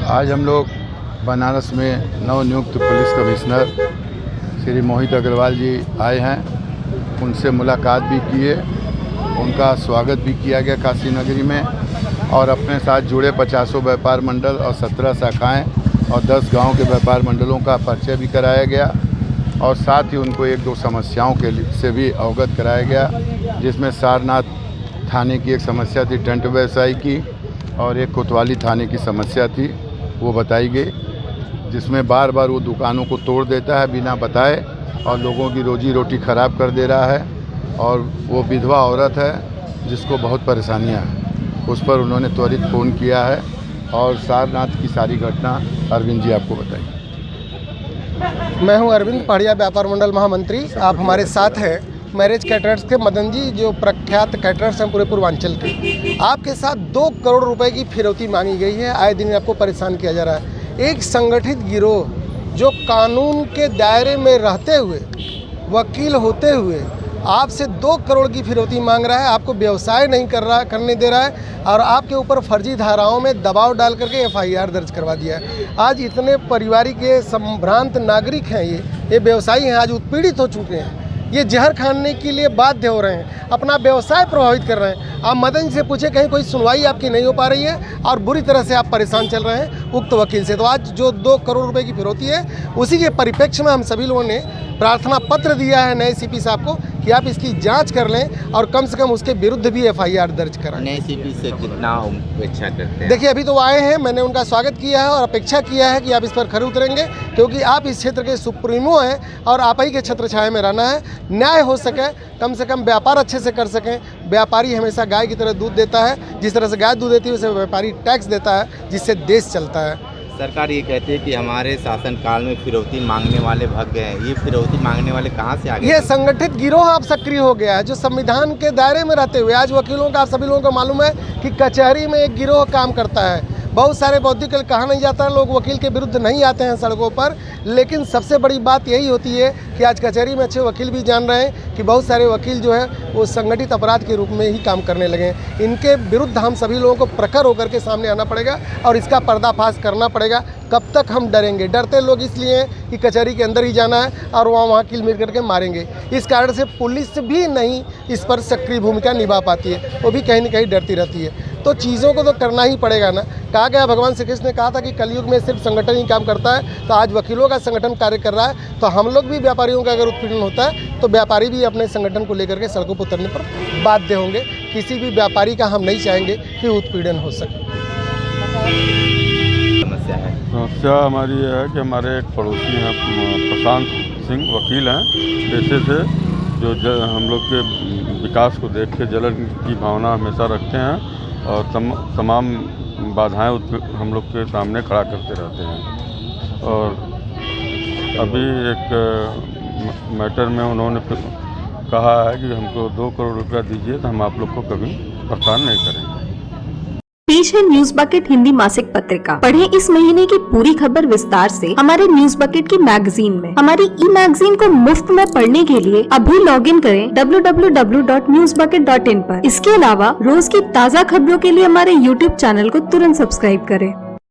आज हम लोग बनारस में नवनियुक्त पुलिस कमिश्नर श्री मोहित अग्रवाल जी आए हैं। उनसे मुलाकात भी किए, उनका स्वागत भी किया गया काशी नगरी में, और अपने साथ जुड़े 50 व्यापार मंडल और 17 शाखाएं और 10 गांव के व्यापार मंडलों का परिचय भी कराया गया, और साथ ही उनको 1-2 समस्याओं के से भी अवगत कराया गया, जिसमें सारनाथ थाने की एक समस्या थी टेंट व्यवसायी की, और एक कोतवाली थाने की समस्या थी, वो बताई गई, जिसमें बार बार वो दुकानों को तोड़ देता है बिना बताए और लोगों की रोजी रोटी ख़राब कर दे रहा है, और वो विधवा औरत है जिसको बहुत परेशानियां हैं। उस पर उन्होंने त्वरित फ़ोन किया है, और सारनाथ की सारी घटना अरविंद जी आपको बताइए। मैं हूं अरविंद, पहाड़िया व्यापार मंडल महामंत्री। आप हमारे साथ हैं मैरिज कैटरर्स के मदन जी, जो प्रख्यात कैटरर्स हैं पूरे पूर्वांचल के। आपके साथ 2 करोड़ रुपए की फिरौती मांगी गई है, आए दिन आपको परेशान किया जा रहा है। एक संगठित गिरोह जो कानून के दायरे में रहते हुए, वकील होते हुए आपसे 2 करोड़ की फिरौती मांग रहा है, आपको व्यवसाय नहीं करने दे रहा है, और आपके ऊपर फर्जी धाराओं में दबाव डाल करके FIR दर्ज करवा दिया है। आज इतने परिवार के संभ्रांत नागरिक हैं, ये व्यवसायी हैं, आज उत्पीड़ित हो चुके हैं, ये जहर खाने के लिए बाध्य हो रहे हैं, अपना व्यवसाय प्रभावित कर रहे हैं। आप मदन जी से पूछे, कहीं कोई सुनवाई आपकी नहीं हो पा रही है और बुरी तरह से आप परेशान चल रहे हैं उक्त वकील से। तो आज जो 2 करोड़ रुपए की फिरौती है, उसी के परिप्रेक्ष्य में हम सभी लोगों ने प्रार्थना पत्र दिया है नए CP साहब को कि आप इसकी जांच कर लें और कम से कम उसके विरुद्ध भी FIR दर्ज कराएं। नए CP से कितना अपेक्षा करते हैं? देखिए, अभी तो वो आए हैं, मैंने उनका स्वागत किया है और अपेक्षा किया है कि आप इस पर खरे उतरेंगे, क्योंकि आप इस क्षेत्र के सुप्रीमो हैं और आप ही के छत्र छाया में रहना है। न्याय हो सके, कम से कम व्यापार अच्छे से कर सकें। व्यापारी हमेशा गाय की तरह दूध देता है, जिस तरह से गाय दूध देती है उसे व्यापारी टैक्स देता है, जिससे देश चलता है। सरकार ये कहती है कि हमारे शासनकाल में फिरौती मांगने वाले भाग गए हैं। ये फिरौती मांगने वाले कहाँ से आ गए? ये संगठित गिरोह अब सक्रिय हो गया है, जो संविधान के दायरे में रहते हुए, आज वकीलों का आप सभी लोगों को मालूम है कि कचहरी में एक गिरोह काम करता है। बहुत सारे बौद्धिक कहा नहीं जाता है, लोग वकील के विरुद्ध नहीं आते हैं सड़कों पर, लेकिन सबसे बड़ी बात यही होती है कि आज कचहरी में अच्छे वकील भी जान रहे हैं कि बहुत सारे वकील जो है वो संगठित अपराध के रूप में ही काम करने लगे हैं। इनके विरुद्ध हम सभी लोगों को प्रखर होकर के सामने आना पड़ेगा और इसका पर्दाफाश करना पड़ेगा। कब तक हम डरेंगे? डरते लोग इसलिए हैं कि कचहरी के अंदर ही जाना है और वहाँ वकील मिल करके मारेंगे। इस कारण से पुलिस भी नहीं इस पर सक्रिय भूमिका निभा पाती है, वो भी कहीं न कहीं डरती रहती है। तो चीज़ों को तो करना ही पड़ेगा ना। कहा गया, भगवान श्री कृष्ण ने कहा था कि कलयुग में सिर्फ संगठन ही काम करता है, तो आज वकीलों का संगठन कार्य कर रहा है। तो हम लोग भी व्यापारियों का अगर उत्पीड़न होता है तो व्यापारी भी अपने संगठन को लेकर के सड़कों पर उतरने पर बाध्य होंगे। किसी भी व्यापारी का हम नहीं चाहेंगे कि उत्पीड़न हो सके। समस्या हमारी ये है कि हमारे एक पड़ोसी हैं, प्रशांत सिंह वकील हैं पेशे से, जो हम लोग के विकास को देख के जलन की भावना हमेशा रखते हैं और तमाम बाधाएं हम लोग के सामने खड़ा करते रहते हैं। और अभी एक मैटर में उन्होंने कहा है कि हमको 2 करोड़ रुपया दीजिए तो हम आप लोग को कभी परेशान नहीं करेंगे। पेश है न्यूज बकेट हिंदी मासिक पत्रिका। पढ़ें इस महीने की पूरी खबर विस्तार से हमारे न्यूज बकेट की मैगजीन में। हमारी मैगजीन को मुफ्त में पढ़ने के लिए अभी लॉगिन करें www.newsbucket.in पर। इसके अलावा रोज की ताज़ा खबरों के लिए हमारे YouTube चैनल को तुरंत सब्सक्राइब करें।